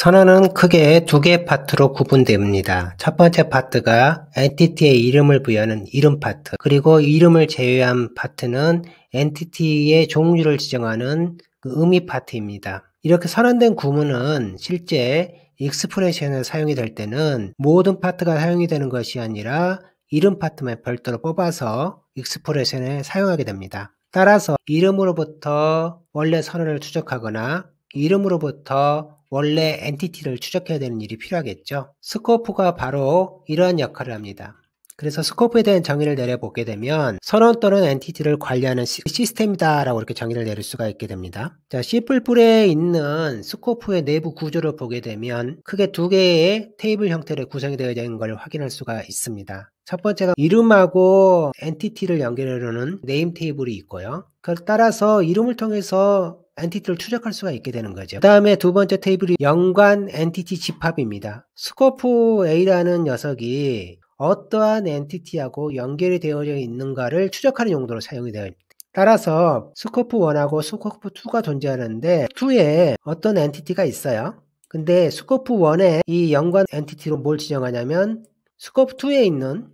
선언은 크게 두 개의 파트로 구분됩니다. 첫 번째 파트가 엔티티의 이름을 부여하는 이름 파트, 그리고 이름을 제외한 파트는 엔티티의 종류를 지정하는 의미 파트입니다. 이렇게 선언된 구문은 실제 익스프레션에 사용이 될 때는 모든 파트가 사용이 되는 것이 아니라 이름 파트만 별도로 뽑아서 익스프레션에 사용하게 됩니다. 따라서 이름으로부터 원래 선언을 추적하거나 이름으로부터 원래 엔티티를 추적해야 되는 일이 필요하겠죠. 스코프가 바로 이러한 역할을 합니다. 그래서 스코프에 대한 정의를 내려보게 되면 선언 또는 엔티티를 관리하는 시스템이다 라고 이렇게 정의를 내릴 수가 있게 됩니다. 자, C++에 있는 스코프의 내부 구조를 보게 되면 크게 두 개의 테이블 형태로 구성이 되어 있는 걸 확인할 수가 있습니다. 첫 번째가 이름하고 엔티티를 연결하려는 네임 테이블이 있고요. 따라서 이름을 통해서 엔티티를 추적할 수가 있게 되는 거죠. 그 다음에 두 번째 테이블이 연관 엔티티 집합입니다. 스코프 A라는 녀석이 어떠한 엔티티하고 연결이 되어져 있는가를 추적하는 용도로 사용이 되어 있습니다. 따라서 스코프 1하고 스코프 2가 존재하는데 2에 어떤 엔티티가 있어요. 근데 스코프 1에 이 연관 엔티티로 뭘 지정하냐면 스코프 2에 있는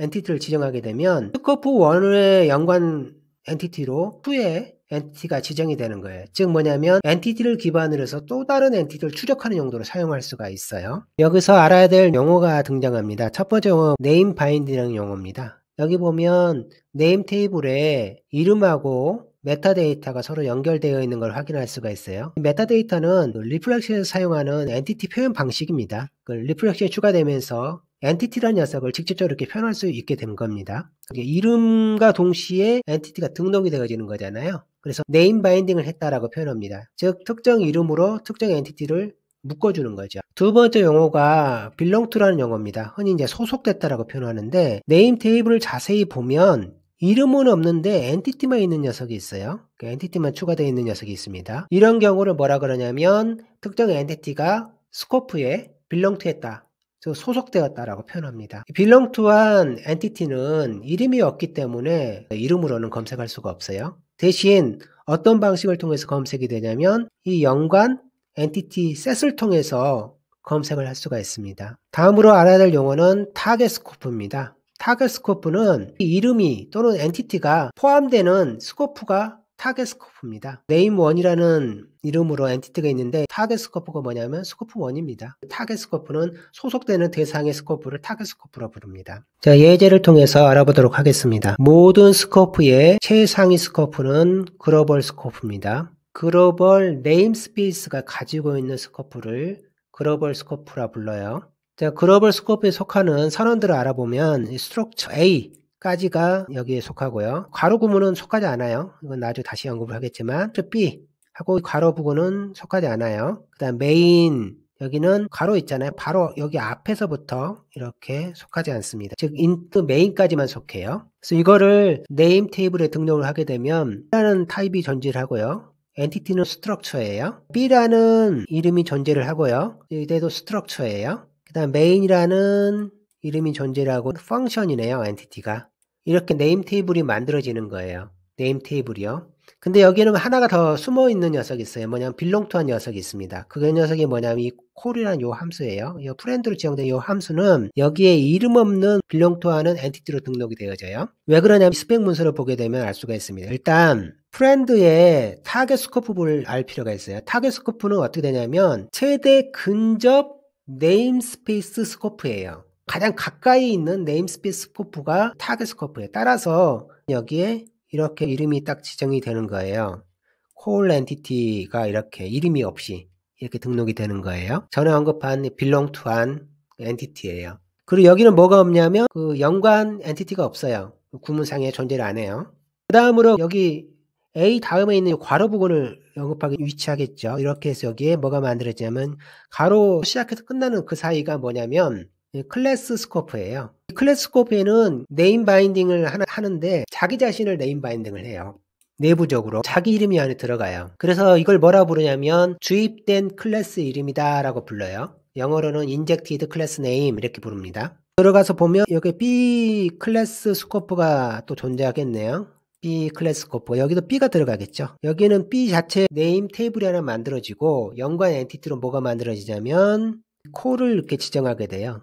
엔티티를 지정하게 되면 스코프 1의 연관 엔티티로 2의 엔티티가 지정이 되는 거예요. 즉 뭐냐면 엔티티를 기반으로 해서 또 다른 엔티티를 추적하는 용도로 사용할 수가 있어요. 여기서 알아야 될 용어가 등장합니다. 첫 번째 용어 네임 바인딩이라는 용어입니다. 여기 보면 네임 테이블에 이름하고 메타데이터가 서로 연결되어 있는 걸 확인할 수가 있어요. 메타데이터는 리플렉션에서 사용하는 엔티티 표현 방식입니다. 리플렉션이 추가되면서 엔티티라는 녀석을 직접적으로 이렇게 표현할 수 있게 된 겁니다. 이름과 동시에 엔티티가 등록이 되어지는 거잖아요. 그래서 네임 바인딩을 했다라고 표현합니다. 즉 특정 이름으로 특정 엔티티를 묶어주는 거죠. 두 번째 용어가 belong to라는 용어입니다. 흔히 이제 소속됐다라고 표현하는데 네임 테이블을 자세히 보면 이름은 없는데 엔티티만 있는 녀석이 있어요. 그 엔티티만 추가되어 있는 녀석이 있습니다. 이런 경우를 뭐라 그러냐면 특정 엔티티가 스코프에 belong to 했다. 소속되었다라고 표현합니다. belong to한 엔티티는 이름이 없기 때문에 이름으로는 검색할 수가 없어요. 대신 어떤 방식을 통해서 검색이 되냐면 이 연관 엔티티 셋을 통해서 검색을 할 수가 있습니다. 다음으로 알아야 될 용어는 타겟 스코프입니다. 타겟 스코프는 이름이 또는 엔티티가 포함되는 스코프가 타겟 스코프입니다. 네임1이라는 이름으로 엔티티가 있는데 타겟 스코프가 뭐냐면 스코프 1입니다. 타겟 스코프는 소속되는 대상의 스코프를 타겟 스코프로 부릅니다. 자, 예제를 통해서 알아보도록 하겠습니다. 모든 스코프의 최상위 스코프는 글로벌 스코프입니다. 글로벌 네임스페이스가 가지고 있는 스코프를 글로벌 스코프라 불러요. 자, 글로벌 스코프에 속하는 선언들을 알아보면 스트럭처 A 까지가 여기에 속하고요. 괄호 구문은 속하지 않아요. 이건 나중에 다시 언급을 하겠지만 B 하고 괄호 부분은 속하지 않아요. 그 다음 메인 여기는 괄호 있잖아요. 바로 여기 앞에서부터 이렇게 속하지 않습니다. 즉 인트 메인까지만 속해요. 그래서 이거를 네임 테이블에 등록을 하게 되면 B라는 타입이 존재를 하고요. 엔티티는 스트럭처예요. B라는 이름이 존재를 하고요. 이때도 스트럭처예요. 그 다음 메인이라는 이름이 존재를 하고 펑션이네요. 엔티티가. 이렇게 네임 테이블이 만들어지는 거예요. 네임 테이블이요. 근데 여기는 하나가 더 숨어 있는 녀석이 있어요. 뭐냐면 belong to한 녀석이 있습니다. 그 녀석이 뭐냐면 이 call이라는 요 함수예요. 이 프렌드로 지정된 요 함수는 여기에 이름 없는 belong to하는 엔티티로 등록이 되어져요. 왜 그러냐면 스펙 문서를 보게 되면 알 수가 있습니다. 일단 프렌드의 타겟 스코프를 알 필요가 있어요. 타겟 스코프는 어떻게 되냐면 최대 근접 네임스페이스 스코프예요. 가장 가까이 있는 네임스페이스 스코프가 타겟 스코프에 따라서 여기에 이렇게 이름이 딱 지정이 되는 거예요. 콜 엔티티가 이렇게 이름이 없이 이렇게 등록이 되는 거예요. 전에 언급한 belong to한 엔티티예요. 그리고 여기는 뭐가 없냐면 그 연관 엔티티가 없어요. 구문상에 존재를 안 해요. 그 다음으로 여기 A 다음에 있는 괄호 부분을 언급하기 위치하겠죠. 이렇게 해서 여기에 뭐가 만들어지냐면 가로 시작해서 끝나는 그 사이가 뭐냐면 클래스 스코프예요. 클래스 스코프에는 네임 바인딩을 하는데 자기 자신을 네임 바인딩을 해요. 내부적으로 자기 이름이 안에 들어가요. 그래서 이걸 뭐라 부르냐면 주입된 클래스 이름이다 라고 불러요. 영어로는 injected class name 이렇게 부릅니다. 들어가서 보면 여기 B 클래스 스코프가 또 존재하겠네요. B 클래스 스코프, 여기도 B가 들어가겠죠. 여기는 B 자체 네임 테이블이 하나 만들어지고 연관 엔티티로 뭐가 만들어지냐면 콜을 이렇게 지정하게 돼요.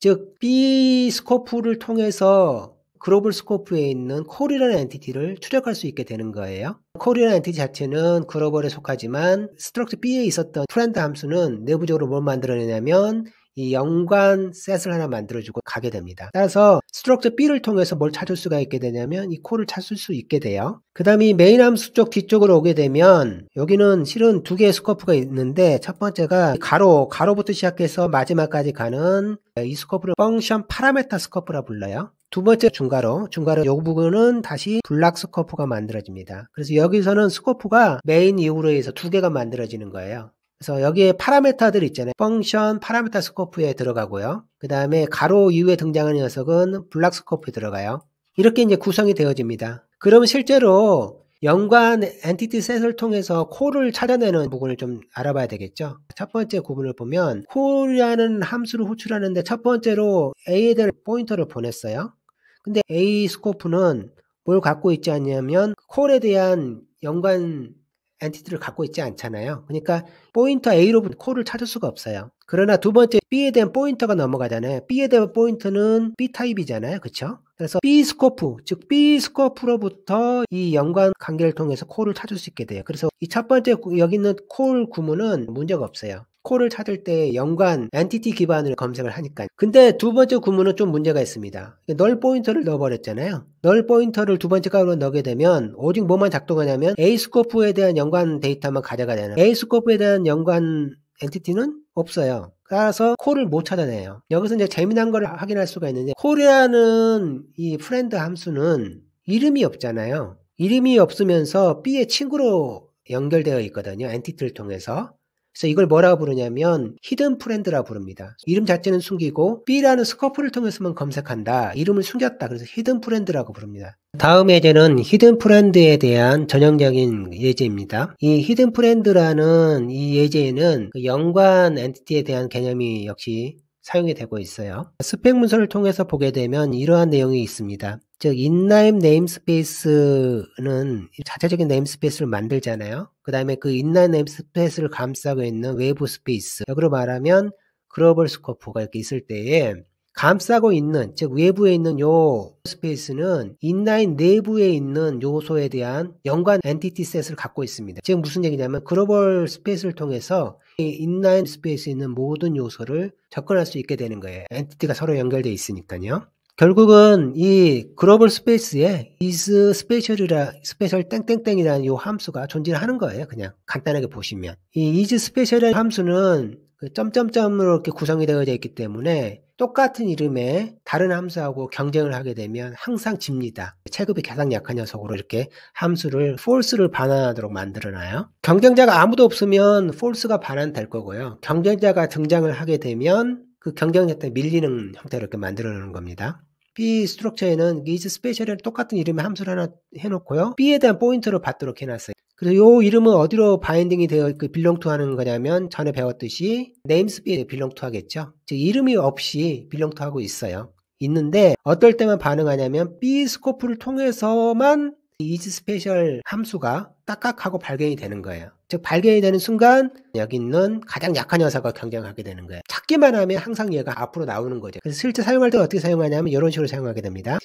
즉 B 스코프를 통해서 글로벌 스코프에 있는 콜이라는 엔티티를 출력할 수 있게 되는 거예요. 콜이라는 엔티티 자체는 글로벌에 속하지만 스트럭처 B에 있었던 프렌드 함수는 내부적으로 뭘 만들어내냐면 이 연관 셋을 하나 만들어주고 가게 됩니다. 따라서 스트럭처 B를 통해서 뭘 찾을 수가 있게 되냐면 이 콜을 찾을 수 있게 돼요. 그 다음에 이 메인 함수 쪽 뒤쪽으로 오게 되면 여기는 실은 두 개의 스코프가 있는데 첫 번째가 가로부터 시작해서 마지막까지 가는 이 스코프를 펑션 파라메타 스코프라 불러요. 두 번째 중괄호 이 부분은 다시 블락 스코프가 만들어집니다. 그래서 여기서는 스코프가 메인 이후로 해서 두 개가 만들어지는 거예요. 그래서 여기에 파라메타들 있잖아요. 펑션 파라메타 스코프에 들어가고요. 그 다음에 가로 이후에 등장하는 녀석은 블락 스코프에 들어가요. 이렇게 이제 구성이 되어집니다. 그러면 실제로 연관 엔티티 셋을 통해서 콜을 찾아내는 부분을 좀 알아봐야 되겠죠. 첫 번째 구분을 보면 콜이라는 함수를 호출하는데 첫 번째로 A에 대한 포인터를 보냈어요. 근데 A 스코프는 뭘 갖고 있지 않냐면 콜에 대한 연관 엔티티를 갖고 있지 않잖아요. 그러니까 포인터 A로 콜을 찾을 수가 없어요. 그러나 두 번째 B에 대한 포인터가 넘어가잖아요. B에 대한 포인터는 B 타입이잖아요. 그렇죠? 그래서 B 스코프, 즉 B 스코프로부터 이 연관 관계를 통해서 콜을 찾을 수 있게 돼요. 그래서 이 첫 번째 여기 있는 콜 구문은 문제가 없어요. 콜을 찾을 때 연관 엔티티 기반으로 검색을 하니까. 근데 두 번째 구문은 좀 문제가 있습니다. 널 포인터를 넣어버렸잖아요. 널 포인터를 두 번째 값으로 넣게 되면 오직 뭐만 작동하냐면 A 스코프에 대한 연관 데이터만 가져가잖아요. A 스코프에 대한 연관 엔티티는 없어요. 따라서 콜을 못 찾아내요. 여기서 이제 재미난 걸 확인할 수가 있는데 콜이라는 이 프렌드 함수는 이름이 없잖아요. 이름이 없으면서 B의 친구로 연결되어 있거든요. 엔티티를 통해서. 그래서 이걸 뭐라고 부르냐면 히든 프렌드라고 부릅니다. 이름 자체는 숨기고 B라는 스코프를 통해서만 검색한다. 이름을 숨겼다. 그래서 히든 프렌드라고 부릅니다. 다음 예제는 히든 프렌드에 대한 전형적인 예제입니다. 이 히든 프렌드라는 이 예제에는 연관 엔티티에 대한 개념이 역시 사용이 되고 있어요. 스펙 문서를 통해서 보게 되면 이러한 내용이 있습니다. 즉 인라임 네임스페이스는 자체적인 네임스페이스를 만들잖아요. 그 다음에 그 인라임 네임스페이스를 감싸고 있는 외부 스페이스, 역으로 말하면 글로벌 스코프가 이렇게 있을 때에 감싸고 있는, 즉 외부에 있는 요 스페이스는 인라인 내부에 있는 요소에 대한 연관 엔티티 셋을 갖고 있습니다. 지금 무슨 얘기냐면 글로벌 스페이스를 통해서 이 인라인 스페이스에 있는 모든 요소를 접근할 수 있게 되는 거예요. 엔티티가 서로 연결되어 있으니까요. 결국은 이 글로벌 스페이스에 is 스페셜 땡땡땡이라는 요 함수가 존재하는 거예요. 그냥 간단하게 보시면. 이 is 스페셜이라는 함수는 그 점점점으로 이렇게 구성이 되어져 있기 때문에 똑같은 이름의 다른 함수하고 경쟁을 하게 되면 항상 집니다. 체급이 가장 약한 녀석으로 이렇게 함수를 false를 반환하도록 만들어놔요. 경쟁자가 아무도 없으면 false가 반환될 거고요. 경쟁자가 등장을 하게 되면 그 경쟁자 때문에 밀리는 형태로 이렇게 만들어 놓는 겁니다. B 스트럭처에는 is 스페셜이랑 똑같은 이름의 함수를 하나 해놓고요. B에 대한 포인터를 받도록 해놨어요. 그래서 요 이름은 어디로 바인딩이 되어 belong to 하는 거냐면 전에 배웠듯이 namespace에 belong to 하겠죠. 즉 이름이 없이 belong to 하고 있어요. 있는데 어떨 때만 반응하냐면 B 스코프를 통해서만 is 스페셜 함수가 딱딱하고 발견이 되는 거예요. 즉 발견이 되는 순간 여기 있는 가장 약한 녀석과 경쟁하게 되는 거예요. 찾기만 하면 항상 얘가 앞으로 나오는 거죠. 그래서 실제 사용할 때 어떻게 사용하냐면 이런 식으로 사용하게 됩니다.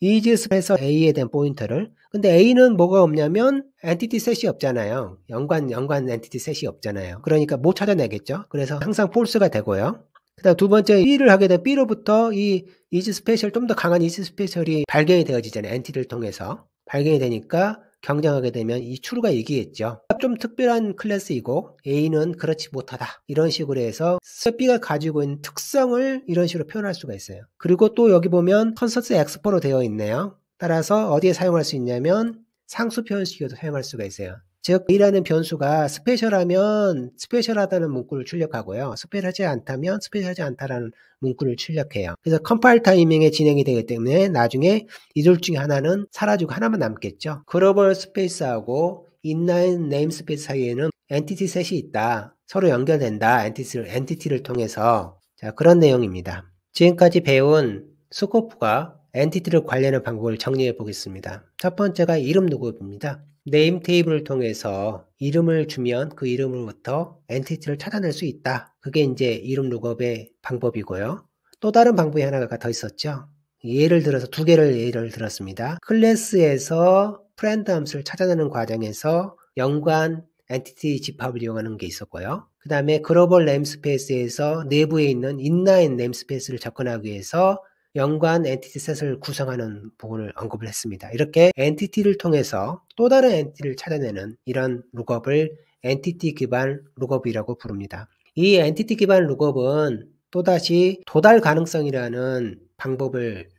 is 스페셜 A에 대한 포인터를. 근데 A는 뭐가 없냐면 엔티티 셋이 없잖아요. 연관 엔티티 셋이 없잖아요. 그러니까 못 찾아내겠죠. 그래서 항상 false가 되고요. 그 다음 두 번째 B를 하게 되면 B로부터 이 is 스페셜 좀 더 강한 is 스페셜이 발견이 되어지잖아요. 엔티티를 통해서. 발견이 되니까 경쟁하게 되면 이 true가 이기겠죠. 좀 특별한 클래스이고 A는 그렇지 못하다. 이런 식으로 해서 B가 가지고 있는 특성을 이런 식으로 표현할 수가 있어요. 그리고 또 여기 보면 컨서스 엑스포로 되어 있네요. 따라서 어디에 사용할 수 있냐면 상수 표현식에도 사용할 수가 있어요. 즉 A라는 변수가 스페셜하면 스페셜하다는 문구를 출력하고요. 스페셜하지 않다면 스페셜하지 않다라는 문구를 출력해요. 그래서 컴파일 타이밍에 진행이 되기 때문에 나중에 이 둘 중에 하나는 사라지고 하나만 남겠죠. 글로벌 스페이스하고 인라인 네임스페이스 사이에는 엔티티 셋이 있다. 서로 연결된다. 엔티티를 통해서. 자, 그런 내용입니다. 지금까지 배운 스코프가 엔티티를 관리하는 방법을 정리해 보겠습니다. 첫 번째가 이름 룩업입니다. 네임 테이블을 통해서 이름을 주면 그 이름으로부터 엔티티를 찾아낼 수 있다. 그게 이제 이름 룩업의 방법이고요. 또 다른 방법이 하나가 더 있었죠. 예를 들어서 두 개를 예를 들었습니다. 클래스에서 프렌드 함수를 찾아내는 과정에서 연관 엔티티 집합을 이용하는 게 있었고요. 그 다음에 글로벌 네임스페이스에서 내부에 있는 인라인 네임스페이스를 접근하기 위해서 연관 엔티티 셋을 구성하는 부분을 언급을 했습니다. 이렇게 엔티티를 통해서 또 다른 엔티티를 찾아내는 이런 룩업을 엔티티 기반 룩업이라고 부릅니다. 이 엔티티 기반 룩업은 또다시 도달 가능성이라는 방법을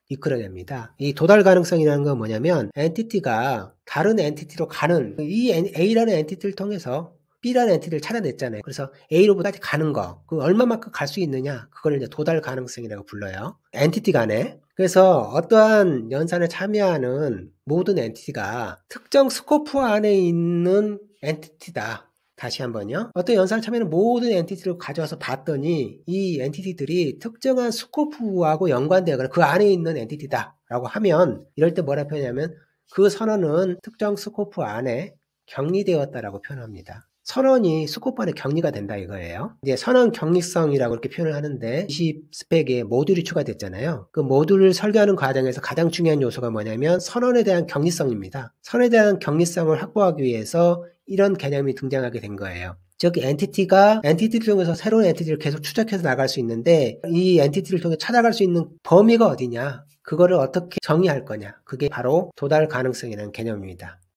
이끌어냅니다. 이 도달 가능성이라는 건 뭐냐면 엔티티가 다른 엔티티로 가는 이 A라는 엔티티를 통해서 B라는 엔티티를 찾아냈잖아요. 그래서 A로부터 가는 거, 그 얼마만큼 갈 수 있느냐, 그걸 이제 도달 가능성이라고 불러요. 엔티티 간에. 그래서 어떠한 연산에 참여하는 모든 엔티티가 특정 스코프 안에 있는 엔티티다. 다시 한번요. 어떤 연산에 참여하는 모든 엔티티를 가져와서 봤더니 이 엔티티들이 특정한 스코프하고 연관되거나 그 안에 있는 엔티티다 라고 하면 이럴 때 뭐라 표현하냐면 그 선언은 특정 스코프 안에 격리되었다라고 표현합니다. 선언이 스코프 안에 격리가 된다 이거예요. 이제 선언 격리성이라고 이렇게 표현을 하는데 20스펙에 모듈이 추가됐잖아요. 그 모듈을 설계하는 과정에서 가장 중요한 요소가 뭐냐면 선언에 대한 격리성입니다. 선언에 대한 격리성을 확보하기 위해서 이런 개념이 등장하게 된 거예요. 즉 엔티티를 통해서 새로운 엔티티를 계속 추적해서 나갈 수 있는데 이 엔티티를 통해 찾아갈 수 있는 범위가 어디냐, 그거를 어떻게 정의할 거냐, 그게 바로 도달 가능성이라는 개념입니다.